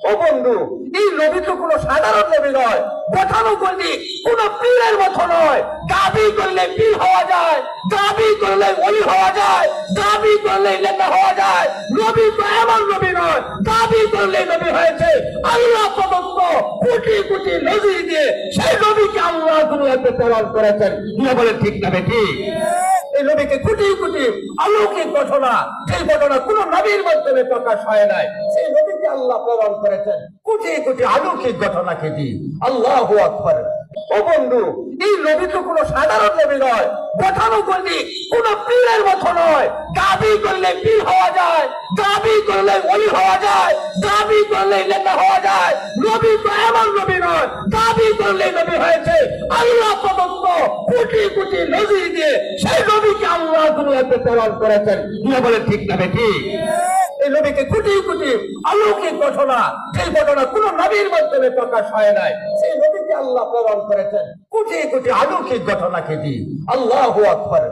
ও বন্ধু, এই নবী তো কোনো সাধারণ নবী নয়, গতানুগতিক কোন পীরের মতো নয়। দাবি করলে পীর হওয়া যায়, দাবি করলে ওলি হওয়া যায়, দাবি করলে নেতা হওয়া যায়। নবী তো এমন নবী নয়, দাবি করলে নবী হয়েছে আল্লাহ প্রদত্ত কোটি কোটি নবী দিয়ে সেই নবীকে আল্লাহ দুনিয়াতে প্রেরণ করেছেন। কি বলে ঠিক না বেঠিক? এই নবীকে কোটি কোটি অলৌকিক ঘটনা, সেই ঘটনা কোন নবীর মাধ্যমে প্রকাশ হয় নাই, সেই নবীকে আল্লাহ প্রেরণ করেছেন কোটি কোটি অলৌকিক ঘটনাকে দিয়ে। আল্লাহু আকবার। ও বন্ধু, এই নবী তো কোনো সাধারণ নবী নয়, গতানুগতিক কোন পীরের মতো নয়। দাবি করলে পীর হওয়া যায়, দাবি করলে ওলি হওয়া যায়, দাবি করলে নেতা হওয়া যায়। নবী তো এমন নবী নয়, দাবি করলে নবী হয়েছে আল্লাহ প্রদত্ত কোটি কোটি নবী দিয়ে সেই নবীকে আল্লাহ দুনিয়াতে প্রেরণ করেছেন। কি বলে ঠিক না বেঠিক? এই নবীকে কোটি কোটি অলৌকিক ঘটনা, সেই ঘটনা কোন নবীর মাধ্যমে প্রকাশ হয় নাই, সেই নবীকে আল্লাহ প্রেরণ করেছেন কোটি কোটি অলৌকিক ঘটনাকে দিয়ে। আল্লাহু আকবার।